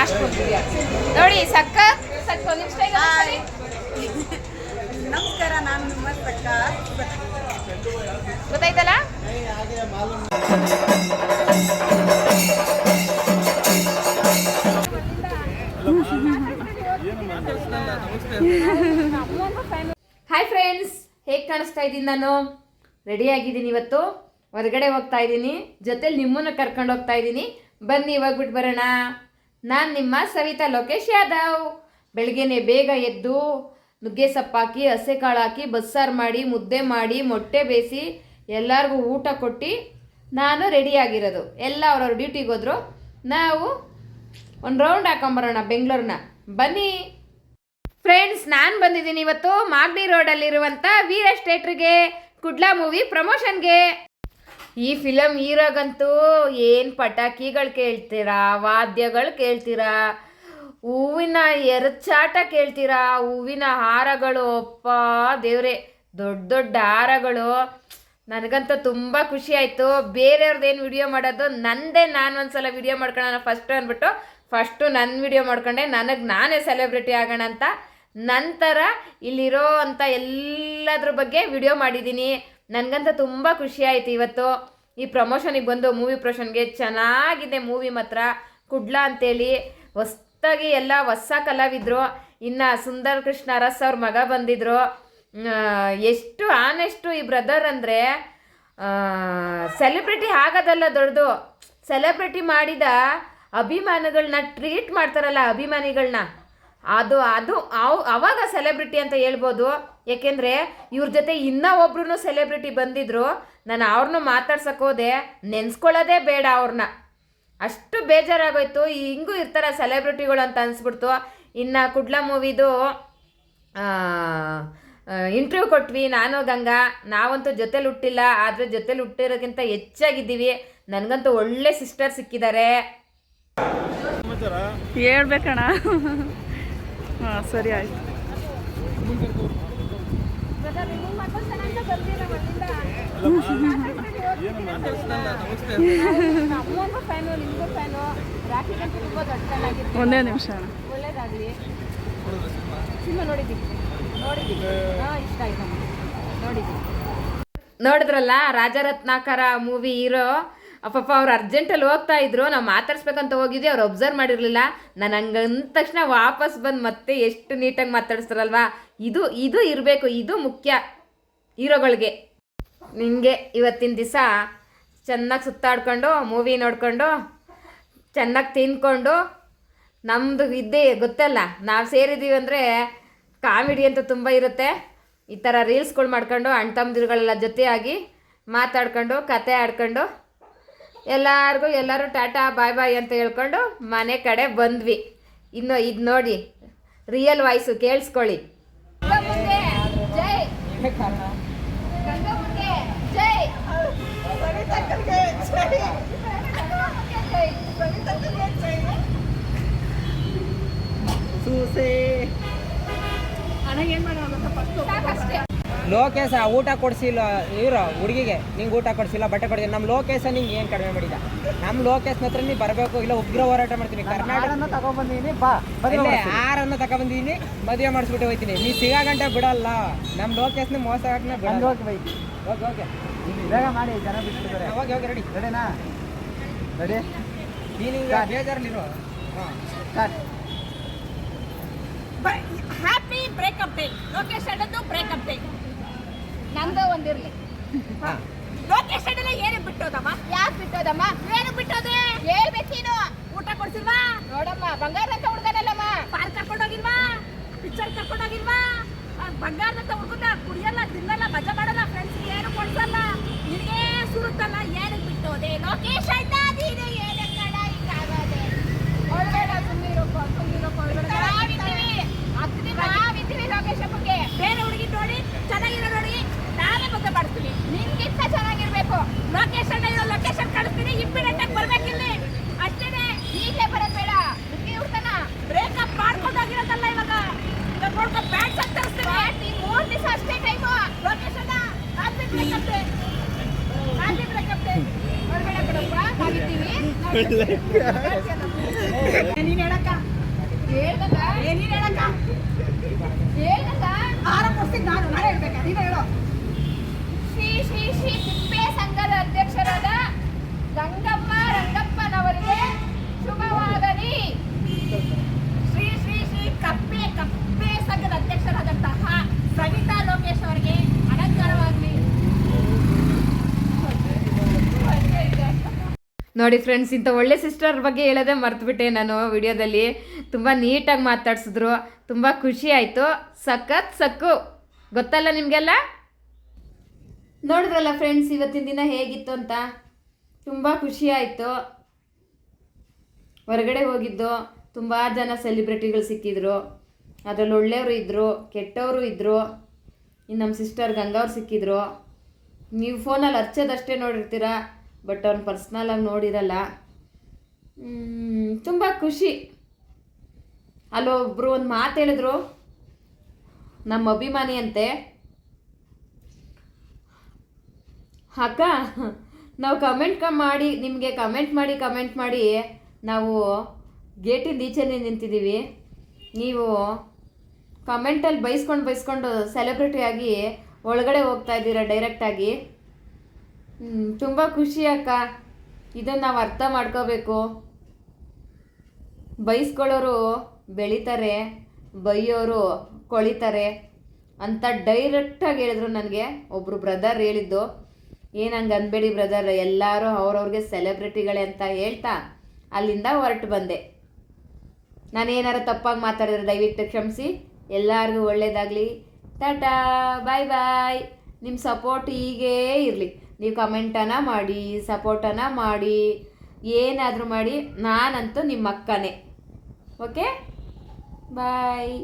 Last ಕೊಡ್ತಿದ್ಯಾ ನೋಡಿ. ಸಕ್ಕ ಒಂದು ನಿಮಿಷ ನಮಸ್ಕಾರ, ನಾನು ನಿಮ್ಮ ಸಕ್ಕ. ಗೊತ್ತಾಯ್ತಲ್ಲ? ಹಾಯ್ ಫ್ರೆಂಡ್ಸ್, ಹೇಗೆ ಕಾಣಿಸ್ತಾ ಇದ್ದೀನಿ ನಾನು? ರೆಡಿ ಆಗಿದ್ದೀನಿ. ಇವತ್ತು ಹೊರಗಡೆ ಹೋಗ್ತಾ ಇದ್ದೀನಿ, ಜೊತೆಲಿ ನಿಮ್ಮನ್ನು ಕರ್ಕೊಂಡು ಹೋಗ್ತಾ ಇದ್ದೀನಿ. ಬನ್ನಿ ಹೋಗ್ಬಿಟ್ಟು ಬರೋಣ. ನಾನು ನಿಮ್ಮ ಸವಿತಾ ಲೋಕೇಶ್ ಯಾದವ್. ಬೆಳಗ್ಗೆನೆ ಬೇಗ ಎದ್ದು ನುಗ್ಗೆ ಸೊಪ್ಪು ಹಾಕಿ, ಹಸೆ ಕಾಳು ಹಾಕಿ, ಬಸ್ಸಾರು ಮಾಡಿ, ಮುದ್ದೆ ಮಾಡಿ, ಮೊಟ್ಟೆ ಬೇಯಿಸಿ ಎಲ್ಲರಿಗೂ ಊಟ ಕೊಟ್ಟು ನಾನು ರೆಡಿಯಾಗಿರೋದು. ಎಲ್ಲ ಅವ್ರವ್ರ ಡ್ಯೂಟಿಗೆ ಹೋದ್ರು. ನಾವು ಒಂದು ರೌಂಡ್ ಹಾಕೊಂಬರೋಣ ಬೆಂಗಳೂರನ್ನ. ಬನ್ನಿ ಫ್ರೆಂಡ್ಸ್, ನಾನು ಬಂದಿದ್ದೀನಿ ಇವತ್ತು ಮಾಗಡಿ ರೋಡಲ್ಲಿರುವಂಥ ವೀರ ಥಿಯೇಟ್ರಿಗೆ ಕುಡ್ಲಾ ಮೂವಿ ಪ್ರಮೋಷನ್ಗೆ. ಈ ಫಿಲಮ್ ಹೀರೋಗಂತೂ ಏನು ಪಟಾಕಿಗಳು ಕೇಳ್ತೀರಾ, ವಾದ್ಯಗಳು ಕೇಳ್ತೀರಾ, ಹೂವಿನ ಎರಚಾಟ ಕೇಳ್ತೀರಾ, ಹೂವಿನ ಹಾರಗಳು, ಅಪ್ಪ ದೇವ್ರೆ, ದೊಡ್ಡ ದೊಡ್ಡ ಹಾರಗಳು. ನನಗಂತೂ ತುಂಬ ಖುಷಿ ಆಯಿತು. ಬೇರೆಯವ್ರದ್ದೇನು ವಿಡಿಯೋ ಮಾಡೋದು, ನಂದೇ ನಾನು ಒಂದ್ಸಲ ವಿಡಿಯೋ ಮಾಡ್ಕೊಳ್ಳೋಣ ಫಸ್ಟು ನನ್ನ ವಿಡಿಯೋ ಮಾಡ್ಕೊಂಡೆ, ನನಗೆ ನಾನೇ ಸೆಲೆಬ್ರಿಟಿ ಆಗೋಣ ಅಂತ. ನಂತರ ಇಲ್ಲಿರೋ ಅಂಥ ಎಲ್ಲದ್ರ ಬಗ್ಗೆ ವಿಡಿಯೋ ಮಾಡಿದ್ದೀನಿ. ನನಗಂತ ತುಂಬ ಖುಷಿ ಆಯಿತು ಇವತ್ತು ಈ ಪ್ರಮೋಷನಿಗೆ ಬಂದು. ಮೂವಿ ಪ್ರಮೋಷನ್ಗೆ ಚೆನ್ನಾಗಿದೆ ಮೂವಿ ಮಾತ್ರ. ಕುಡ್ಲಾ ಅಂತೇಳಿ ಹೊಸ್ದಾಗಿ ಎಲ್ಲ ಹೊಸ ಕಲಾವಿದರು. ಇನ್ನು ಸುಂದರ್ ಕೃಷ್ಣ ಅರಸ್ ಅವ್ರ ಮಗ ಬಂದಿದ್ರು. ಎಷ್ಟು ಆನೆಸ್ಟು ಈ ಬ್ರದರ್ ಅಂದರೆ, ಸೆಲೆಬ್ರಿಟಿ ಆಗೋದಲ್ಲ ದೊಡ್ಡದು, ಸೆಲೆಬ್ರಿಟಿ ಮಾಡಿದ ಅಭಿಮಾನಿಗಳನ್ನ ಟ್ರೀಟ್ ಮಾಡ್ತಾರಲ್ಲ, ಅಭಿಮಾನಿಗಳನ್ನ, ಅದು ಅವಾಗ ಸೆಲೆಬ್ರಿಟಿ ಅಂತ ಹೇಳ್ಬೋದು. ಏಕೆಂದರೆ ಇವ್ರ ಜೊತೆ ಇನ್ನೂ ಒಬ್ರು ಸೆಲೆಬ್ರಿಟಿ ಬಂದಿದ್ರು. ನಾನು ಅವ್ರನ್ನೂ ಮಾತಾಡ್ಸಕ್ಕೆ ಹೋದೆ, ನೆನೆಸ್ಕೊಳ್ಳೋದೇ ಬೇಡ ಅವ್ರನ್ನ, ಅಷ್ಟು ಬೇಜಾರಾಗೋಯ್ತು. ಹಿಂಗೂ ಇರ್ತಾರೆ ಸೆಲೆಬ್ರಿಟಿಗಳು ಅಂತ ಅನಿಸ್ಬಿಡ್ತು. ಇನ್ನು ಕುಡ್ಲಾ ಮೂವಿದು ಇಂಟರ್ವ್ಯೂ ಕೊಟ್ವಿ ನಾನು ಗಂಗಾ. ನಾವಂತೂ ಜೊತೆಲಿ ಹುಟ್ಟಿಲ್ಲ, ಆದರೆ ಜೊತೆಲಿ ಹುಟ್ಟಿರೋಕ್ಕಿಂತ ಹೆಚ್ಚಾಗಿದ್ದೀವಿ. ನನಗಂತೂ ಒಳ್ಳೆ ಸಿಸ್ಟರ್ ಸಿಕ್ಕಿದ್ದಾರೆ. ಹೇಳ್ಬೇಕಣ್ಣ. ಹಾಂ, ಸರಿ ಆಯ್ತು. ಒಂದೇ ನಿಮಿಷ. ಒಳ್ಳೇದಾಗಲಿ. ಸಿನಿಮಾ ನೋಡಿದ್ದೀವಿ. ಇಷ್ಟ ಆಯ್ತು. ನೋಡಿದ್ರಲ್ಲ, ರಾಜರತ್ನಾಕರ ಮೂವಿ ಹೀರೋ. ಅಪ್ಪಪ್ಪ ಅವ್ರು ಅರ್ಜೆಂಟಲ್ಲಿ ಹೋಗ್ತಾ ಇದ್ರು, ನಾವು ಮಾತಾಡ್ಸ್ಬೇಕಂತ ಹೋಗಿದ್ವಿ. ಅವ್ರು ಒಬ್ಸರ್ವ್ ಮಾಡಿರಲಿಲ್ಲ. ನಾನು ಹಂಗೆ ಅಂದ ತಕ್ಷಣ ವಾಪಸ್ ಬಂದು ಮತ್ತೆ ಎಷ್ಟು ನೀಟಾಗಿ ಮಾತಾಡಿಸ್ತಾರಲ್ವ. ಇದು ಇರಬೇಕು, ಇದು ಮುಖ್ಯ ಹೀರೋಗಳಿಗೆ. ನಿಮಗೆ ಇವತ್ತಿನ ದಿವಸ ಚೆನ್ನಾಗಿ ಸುತ್ತಾಡ್ಕೊಂಡು ಮೂವಿ ನೋಡಿಕೊಂಡು ಚೆನ್ನಾಗಿ ತಿನ್ಕೊಂಡು, ನಮ್ಮದು ಇದ್ದೇ ಗೊತ್ತಲ್ಲ, ನಾವು ಸೇರಿದ್ದೀವಿ ಅಂದರೆ ಕಾಮಿಡಿ ಅಂತೂ ತುಂಬ ಇರುತ್ತೆ. ಈ ಥರ ರೀಲ್ಸ್ಗಳು ಮಾಡ್ಕೊಂಡು ಅಣ್ಣ ತಮ್ಮದಿರುಗಳೆಲ್ಲ ಜೊತೆಯಾಗಿ ಮಾತಾಡ್ಕೊಂಡು ಕತೆ ಆಡ್ಕೊಂಡು ಎಲ್ಲರೂ ಟಾಟಾ ಬಾಯ್ ಬಾಯ್ ಅಂತ ಹೇಳ್ಕೊಂಡು ಮನೆ ಕಡೆ ಬಂದ್ವಿ. ಇನ್ನು ಇದು ನೋಡಿ, ರಿಯಲ್ ವಾಯ್ಸು ಕೇಳಿಸ್ಕೊಳ್ಳಿ. ಲೋಕೇಶ ಊಟ ಕೊಡಿಸಿಲ್ಲ, ಇವರು ಹುಡುಗಿಗೆ ನಿಂಗೆ ಊಟ ಕೊಡಿಸಿಲ್ಲ, ಬಟ್ಟೆ ಕೊಡಿಸಿಲ್ಲ. ನಮ್ಮ ಲೋಕೇಶ ನಿಂಗೆ ಏನು ಕಡಿಮೆ ಮಾಡಿದ? ನಮ್ಮ ಲೋಕೇಶ್ ಹತ್ರ ನೀವು ಬರಬೇಕು, ಇಲ್ಲ ಉಗ್ರ ಹೋರಾಟ ಮಾಡ್ತೀನಿ. ಕರ್ನಾಟಕ ತಗೊಂಡ್ಬಂದಿದ್ದೀನಿ, ಆರನ್ನು ತಗೊಂಡ್ಬಂದಿದ್ದೀನಿ, ಮದುವೆ ಮಾಡಿಸ್ಬಿಟ್ಟು ಹೋಗ್ತೀನಿ. ನೀ ಸಿಗೋ ಗಂಟೆ ಬಿಡಲ್ಲ. ನಮ್ಮ ಲೋಕೇಶ್ನ ಮೋಸ ಹಾಕಿ ಬಿಡಲ್ಲ. ಓಕೆ ಬೇಗ ಮಾಡಿ, ಜನ ಬಿಟ್ಟಿದ್ದಾರೆ. ಹೋಗಿ ರೆಡಿ ರೆಡಿನಾ? ರೆಡಿ. ನೀನಿಂಗ ಬೇಜಾರಲ್ಲಿರೋ. ಹಾಂ, start. Happy breakup day. Lokesh ಅಣ್ಣಂದು ಬ್ರೇಕಪ್ ಡೇ. ನಂದು ಒಂದಿರಲಿ. ಲೋಕೇಶ್ ಅಣ್ಣನ ಏನು ಬಿಟ್ಟೋದಮ್ಮ? ಯಾಕೆ ಬಿಟ್ಟೋದಮ್ಮ? ಏನು ಬಿಟ್ಟೋದೆ ಹೇಳ್ಬೇಕೀನು. ಊಟ ಕೊಡ್ಸಿಲ್ವಾ? ನೋಡಮ್ಮ, ಬಂಗಾರದಂತ ಹುಡುಗನಲ್ಲಮ್ಮ. ಪಾರ್ಕ್ ಕರ್ಕೊಂಡೋಗಿಲ್ವಾ? ಪಿಕ್ಚರ್ ಕರ್ಕೊಂಡೋಗಿಲ್ವಾ? ಬಂಗಾರದಂತ ಹುಡುಗನ ಕುಡಿಯಲ್ಲ, ತಿನ್ನಲ್ಲ, ಮಜಾ ಮಾಡಲ್ಲ, ಫ್ರೆಂಡ್ಸ್ಗೆ ಏನು ಕೊಡ್ಸಲ್ಲ. ನಿನಗೆ ಸುರುತ್ತಲ್ಲ, ಏನು ಬಿಟ್ಟೋದೆ ಲೋಕೇಶ್ ಅಣ್ಣ? ನೀನು ಏನು ಕಡ ಹಿಂಗಾಗದೆ? ಒಳಗಡೆ ನಾವಿದ್ದೀವಿ ಲೋಕೇಶ್ ಅಪ್ಪಗೆ. ಬೇರೆ ಹುಡುಗಿ ನೋಡಿ, ಚೆನ್ನಾಗಿರೋ ನೋಡಿ, ನಾವೇ ಮದುವೆ ಮಾಡ್ತೀವಿ. ನಿನ್ಗಿಂತ ಚೆನ್ನಾಗಿರ್ಬೇಕು. ಲೋಕೇಶ್ ಅಣ್ಣ ಇರೋ ಲೊಕೇಶನ್ ಕಳಿಸ್ತೀನಿ, ಇಮ್ಮಿಡಿಯೇಟ್ ಆಗಿ ಬರ್ಬೇಕಿಲ್ಲಿ. ಅಷ್ಟೇನೆ, ಈಗಲೇ ಬರೋದು ಬೇಡ. ಹುಡುಗಿ ಹುಡ್ತನ ಬ್ರೇಕಪ್ ಮಾಡ್ಕೊಂಡೋಗಿರೋದಲ್ಲ ಇವಾಗ. ನೋಡ್ಕೊಂಡು ಬ್ಯಾಟ್ಸ್ ಅಂತ ತರಿಸ್ತೀನಿ. 3 ದಿವಸ ಅಷ್ಟೇ ಟೈಮು. ಲೋಕೇಶ್ ಅಣ್ಣ happy breakup day. Happy breakup day. ಹೊರಗಡೆ ಬಿಡಪ್ಪ, ನಾವಿದ್ದೀವಿ. ನೀನು ಹೇಳ್ದಕ್ಕ ಆಹಾರ ಕೊಡ್ತೀನಿ ನಾನೇ ಹೇಳ್ಬೇಕಾ ನೀನು ಹೇಳೋ. ಶ್ರೀ ಶ್ರೀ ಶ್ರೀ ತಿಪ್ಪೆ ಸಂಘದ ಅಧ್ಯಕ್ಷರಾದ ಗಂಗಮ್ಮ ರಂಗಪ್ಪನವರಿಗೆ ಶುಭವಾಗಲಿ. ಶ್ರೀ ಶ್ರೀ ಶ್ರೀ ಕಪ್ಪೆ ಸಂಘದ ಅಧ್ಯಕ್ಷರಾದಂತಹ ಸವಿತಾ ಲೋಕೇಶ್ ಅವರಿಗೆ ಅಲಂಕಾರವಾಗಲಿ. ನೋಡಿ ಫ್ರೆಂಡ್ಸ್, ಇಂಥ ಒಳ್ಳೆ ಸಿಸ್ಟರ್ ಬಗ್ಗೆ ಹೇಳೋದೇ ಮರ್ತುಬಿಟ್ಟೆ ನಾನು ವಿಡಿಯೋದಲ್ಲಿ. ತುಂಬ ನೀಟಾಗಿ ಮಾತಾಡ್ಸಿದ್ರು, ತುಂಬ ಖುಷಿ ಆಯಿತು. ಸಕ್ಕು ಗೊತ್ತಲ್ಲ ನಿಮಗೆಲ್ಲ. ನೋಡಿದ್ರಲ್ಲ ಫ್ರೆಂಡ್ಸ್ ಇವತ್ತಿನ ದಿನ ಹೇಗಿತ್ತು ಅಂತ. ತುಂಬ ಖುಷಿ ಆಯಿತು. ಹೊರಗಡೆ ಹೋಗಿದ್ದು ತುಂಬ ಜನ ಸೆಲಿಬ್ರಿಟಿಗಳು ಸಿಕ್ಕಿದ್ರು. ಅದರಲ್ಲಿ ಒಳ್ಳೆಯವರು ಇದ್ದರು, ಕೆಟ್ಟವರು ಇದ್ದರು. ಇನ್ನು ನಮ್ಮ ಸಿಸ್ಟರ್ ಗಂಗಾವ್ರು ಸಿಕ್ಕಿದ್ರು. ನೀವು ಫೋನಲ್ಲಿ ಹರ್ಚೋದಷ್ಟೇ ನೋಡಿರ್ತೀರ, ಬಟ್ ಅವ್ನು ಪರ್ಸ್ನಲಾಗಿ ನೋಡಿರಲ್ಲ. ತುಂಬ ಖುಷಿ. ಅಲ್ಲೊಬ್ಬರು ಒಂದು ಮಾತು ಹೇಳಿದ್ರು, ನಮ್ಮ ಅಭಿಮಾನಿ ಅಂತೆ, ಅಕ್ಕ ನಾವು ನಿಮಗೆ ಕಮೆಂಟ್ ಮಾಡಿ ನಾವು ಗೇಟಿಂದ ಈಚೆನೇ ನಿಂತಿದ್ದೀವಿ, ನೀವು ಕಮೆಂಟಲ್ಲಿ ಬೈಸ್ಕೊಂಡು ಸೆಲೆಬ್ರಿಟಿ ಆಗಿ ಒಳಗಡೆ ಹೋಗ್ತಾ ಇದ್ದೀರಾ ಡೈರೆಕ್ಟಾಗಿ. ತುಂಬ ಖುಷಿ ಅಕ್ಕ. ಇದನ್ನು ನಾವು ಅರ್ಥ ಮಾಡ್ಕೋಬೇಕು. ಬೈಸ್ಕೊಳ್ಳೋರು ಬೆಳೀತಾರೆ, ಬೈಯೋರು ಕೊಳಿತಾರೆ ಅಂತ ಡೈರೆಕ್ಟಾಗಿ ಹೇಳಿದ್ರು ನನಗೆ ಒಬ್ಬರು ಬ್ರದರ್ ಹೇಳಿದ್ದು. ಹಂಗೆ ಅನ್ಬೇಡಿ ಬ್ರದರ್, ಎಲ್ಲರೂ ಅವ್ರವ್ರಿಗೆ ಸೆಲೆಬ್ರಿಟಿಗಳೇ ಅಂತ ಹೇಳ್ತಾ ಅಲ್ಲಿಂದ ಹೊರಟು ಬಂದೆ. ನಾನೇನಾರು ತಪ್ಪಾಗಿ ಮಾತಾಡಿದ್ರೆ ದಯವಿಟ್ಟು ಕ್ಷಮಿಸಿ. ಎಲ್ಲರಿಗೂ ಒಳ್ಳೆಯದಾಗಲಿ. ಟಾಟಾ, ಬಾಯ್ ಬಾಯ್. ನಿಮ್ಮ ಸಪೋರ್ಟ್ ಹೀಗೇ ಇರಲಿ. ನೀವು ಕಮೆಂಟನ್ನು ಮಾಡಿ, ಸಪೋರ್ಟನ್ನು ಮಾಡಿ, ಏನಾದರೂ ಮಾಡಿ, ನಾನಂತೂ ನಿಮ್ಮ ಅಕ್ಕನೇ. ಓಕೆ, ಬಾಯ್.